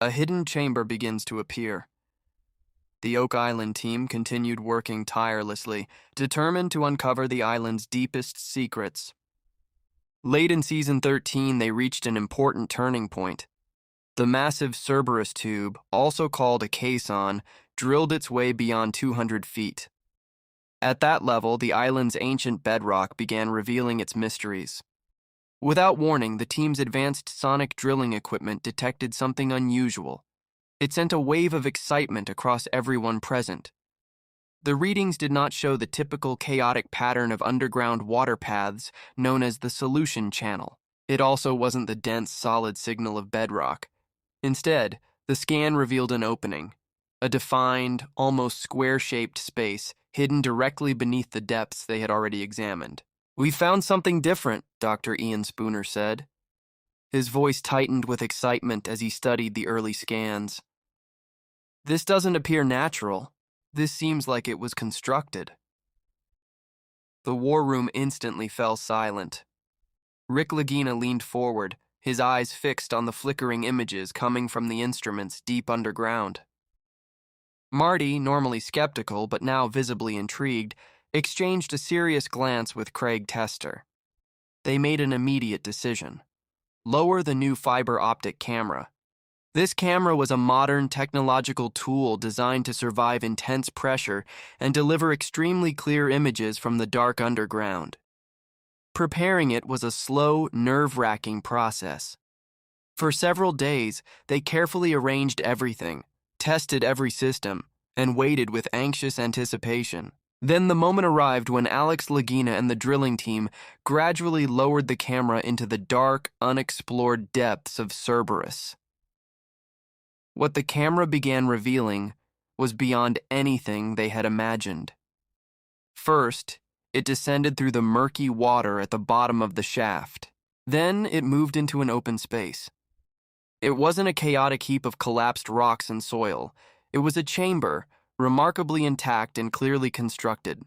A hidden chamber begins to appear. The Oak Island team continued working tirelessly, determined to uncover the island's deepest secrets. Late in Season 13, they reached an important turning point. The massive Cerberus tube, also called a caisson, drilled its way beyond 200 feet. At that level, the island's ancient bedrock began revealing its mysteries. Without warning, the team's advanced sonic drilling equipment detected something unusual. It sent a wave of excitement across everyone present. The readings did not show the typical chaotic pattern of underground water paths known as the solution channel. It also wasn't the dense, solid signal of bedrock. Instead, the scan revealed an opening, a defined, almost square-shaped space hidden directly beneath the depths they had already examined. "We found something different," Dr. Ian Spooner said. His voice tightened with excitement as he studied the early scans. "This doesn't appear natural. This seems like it was constructed." The war room instantly fell silent. Rick Lagina leaned forward, his eyes fixed on the flickering images coming from the instruments deep underground. Marty, normally skeptical but now visibly intrigued, exchanged a serious glance with Craig Tester. They made an immediate decision. Lower the new fiber optic camera. This camera was a modern technological tool designed to survive intense pressure and deliver extremely clear images from the dark underground. Preparing it was a slow, nerve-wracking process. For several days, they carefully arranged everything, tested every system, and waited with anxious anticipation. Then the moment arrived when Alex Lagina and the drilling team gradually lowered the camera into the dark, unexplored depths of Cerberus. What the camera began revealing was beyond anything they had imagined. First, it descended through the murky water at the bottom of the shaft. Then it moved into an open space. It wasn't a chaotic heap of collapsed rocks and soil. It was a chamber, remarkably intact and clearly constructed.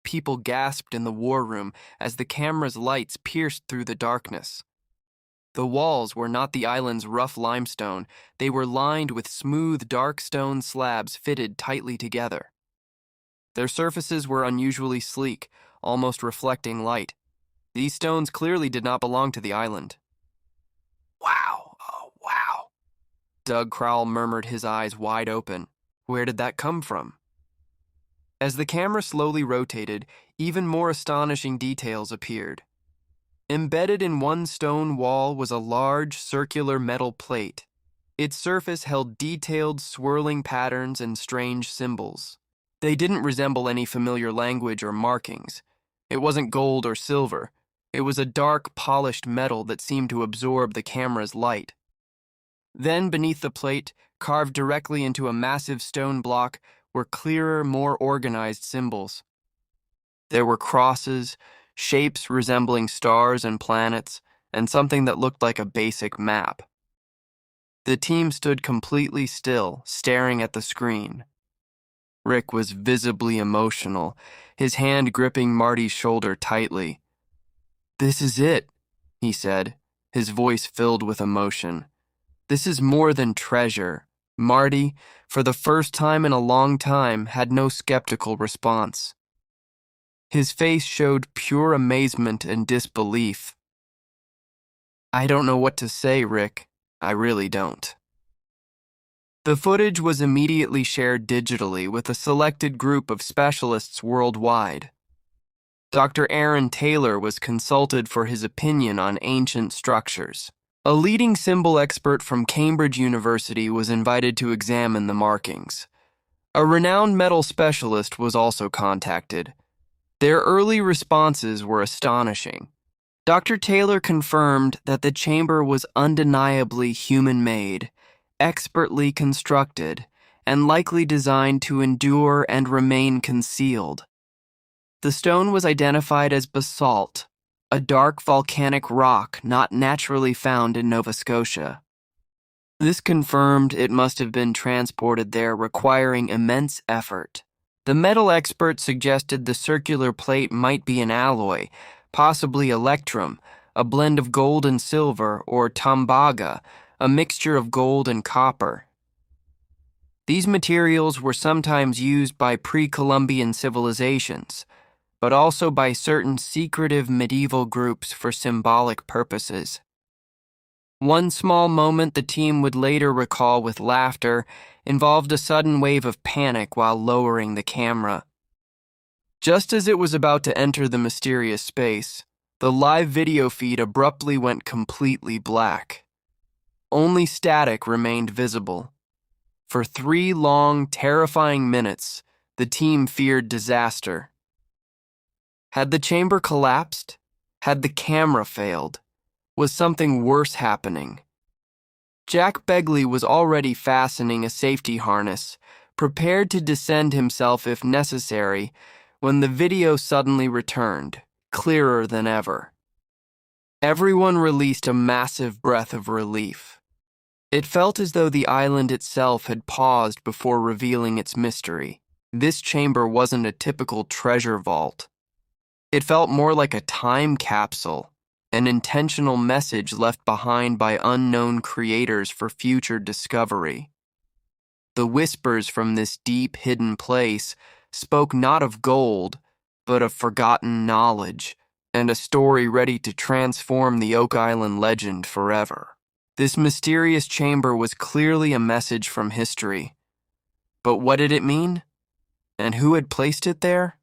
People gasped in the war room as the camera's lights pierced through the darkness. The walls were not the island's rough limestone. They were lined with smooth, dark stone slabs fitted tightly together. Their surfaces were unusually sleek, almost reflecting light. These stones clearly did not belong to the island. "Wow, oh wow," Doug Crowell murmured, his eyes wide open. Where did that come from? As the camera slowly rotated, even more astonishing details appeared. Embedded in one stone wall was a large, circular metal plate. Its surface held detailed, swirling patterns and strange symbols. They didn't resemble any familiar language or markings. It wasn't gold or silver. It was a dark, polished metal that seemed to absorb the camera's light. Then, beneath the plate, carved directly into a massive stone block, were clearer, more organized symbols. There were crosses, shapes resembling stars and planets, and something that looked like a basic map. The team stood completely still, staring at the screen. Rick was visibly emotional, his hand gripping Marty's shoulder tightly. "This is it," he said, his voice filled with emotion. "This is more than treasure." Marty, for the first time in a long time, had no skeptical response. His face showed pure amazement and disbelief. "I don't know what to say, Rick. I really don't." The footage was immediately shared digitally with a selected group of specialists worldwide. Dr. Aaron Taylor was consulted for his opinion on ancient structures. A leading symbol expert from Cambridge University was invited to examine the markings. A renowned metal specialist was also contacted. Their early responses were astonishing. Dr. Taylor confirmed that the chamber was undeniably human-made, expertly constructed, and likely designed to endure and remain concealed. The stone was identified as basalt, a dark volcanic rock not naturally found in Nova Scotia. This confirmed it must have been transported there, requiring immense effort. The metal expert suggested the circular plate might be an alloy, possibly electrum, a blend of gold and silver, or tambaga, a mixture of gold and copper. These materials were sometimes used by pre-Columbian civilizations, but also by certain secretive medieval groups for symbolic purposes. One small moment the team would later recall with laughter involved a sudden wave of panic while lowering the camera. Just as it was about to enter the mysterious space, the live video feed abruptly went completely black. Only static remained visible. For 3 long, terrifying minutes, the team feared disaster. Had the chamber collapsed? Had the camera failed? Was something worse happening? Jack Begley was already fastening a safety harness, prepared to descend himself if necessary, when the video suddenly returned, clearer than ever. Everyone released a massive breath of relief. It felt as though the island itself had paused before revealing its mystery. This chamber wasn't a typical treasure vault. It felt more like a time capsule, an intentional message left behind by unknown creators for future discovery. The whispers from this deep, hidden place spoke not of gold, but of forgotten knowledge, and a story ready to transform the Oak Island legend forever. This mysterious chamber was clearly a message from history. But what did it mean? And who had placed it there?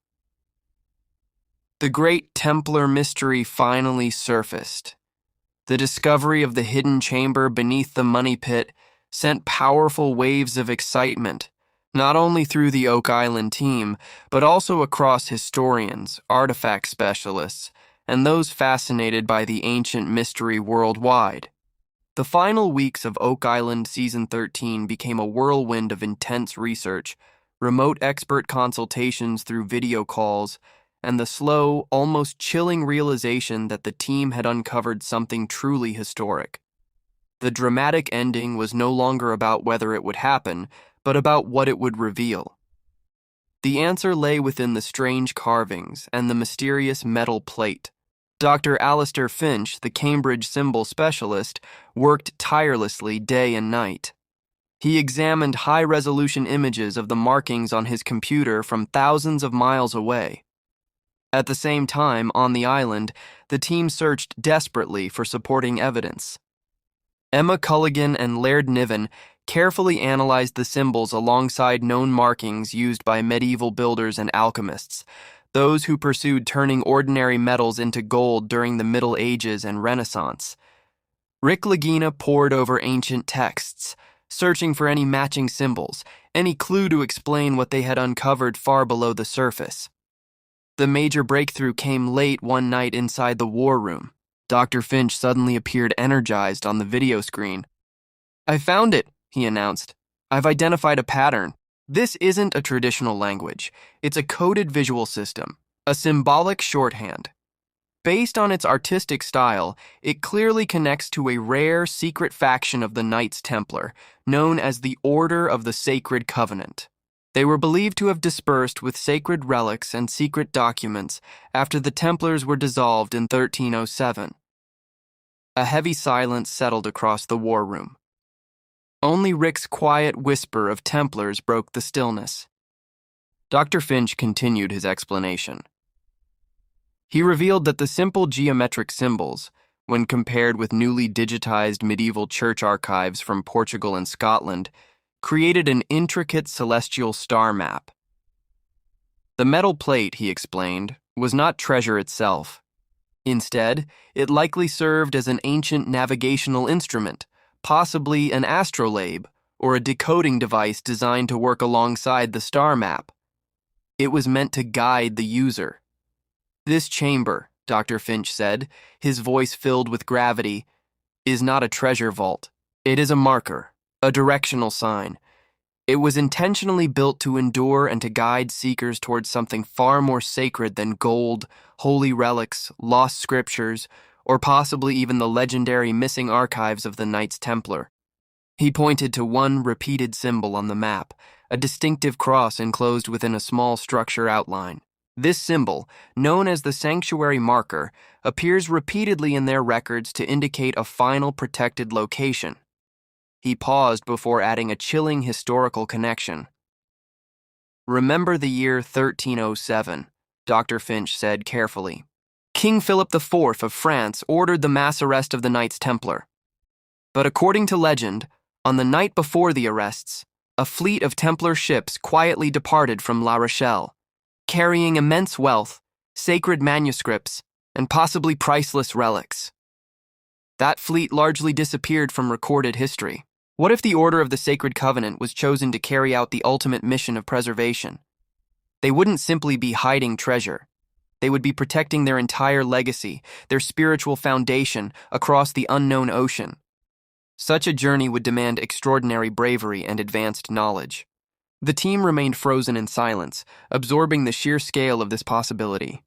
The great Templar mystery finally surfaced. The discovery of the hidden chamber beneath the money pit sent powerful waves of excitement, not only through the Oak Island team, but also across historians, artifact specialists, and those fascinated by the ancient mystery worldwide. The final weeks of Oak Island Season 13 became a whirlwind of intense research, remote expert consultations through video calls, and the slow, almost chilling realization that the team had uncovered something truly historic. The dramatic ending was no longer about whether it would happen, but about what it would reveal. The answer lay within the strange carvings and the mysterious metal plate. Dr. Alistair Finch, the Cambridge symbol specialist, worked tirelessly day and night. He examined high-resolution images of the markings on his computer from thousands of miles away. At the same time, on the island, the team searched desperately for supporting evidence. Emma Culligan and Laird Niven carefully analyzed the symbols alongside known markings used by medieval builders and alchemists, those who pursued turning ordinary metals into gold during the Middle Ages and Renaissance. Rick Lagina pored over ancient texts, searching for any matching symbols, any clue to explain what they had uncovered far below the surface. The major breakthrough came late one night inside the war room. Dr. Finch suddenly appeared energized on the video screen. "I found it," he announced. "I've identified a pattern. This isn't a traditional language. It's a coded visual system, a symbolic shorthand. Based on its artistic style, it clearly connects to a rare, secret faction of the Knights Templar, known as the Order of the Sacred Covenant. They were believed to have dispersed with sacred relics and secret documents after the Templars were dissolved in 1307. A heavy silence settled across the war room. Only Rick's quiet whisper of Templars broke the stillness. Dr. Finch continued his explanation. He revealed that the simple geometric symbols, when compared with newly digitized medieval church archives from Portugal and Scotland, created an intricate celestial star map. The metal plate, he explained, was not treasure itself. Instead, it likely served as an ancient navigational instrument, possibly an astrolabe or a decoding device designed to work alongside the star map. It was meant to guide the user. "This chamber," Dr. Finch said, his voice filled with gravity, "is not a treasure vault. It is a marker, a directional sign. It was intentionally built to endure and to guide seekers towards something far more sacred than gold, holy relics, lost scriptures, or possibly even the legendary missing archives of the Knights Templar." He pointed to one repeated symbol on the map, a distinctive cross enclosed within a small structure outline. This symbol, known as the sanctuary marker, appears repeatedly in their records to indicate a final protected location. He paused before adding a chilling historical connection. "Remember the year 1307, Dr. Finch said carefully. King Philip IV of France ordered the mass arrest of the Knights Templar. But according to legend, on the night before the arrests, a fleet of Templar ships quietly departed from La Rochelle, carrying immense wealth, sacred manuscripts, and possibly priceless relics. That fleet largely disappeared from recorded history. What if the Order of the Sacred Covenant was chosen to carry out the ultimate mission of preservation? They wouldn't simply be hiding treasure. They would be protecting their entire legacy, their spiritual foundation, across the unknown ocean. Such a journey would demand extraordinary bravery and advanced knowledge. The team remained frozen in silence, absorbing the sheer scale of this possibility.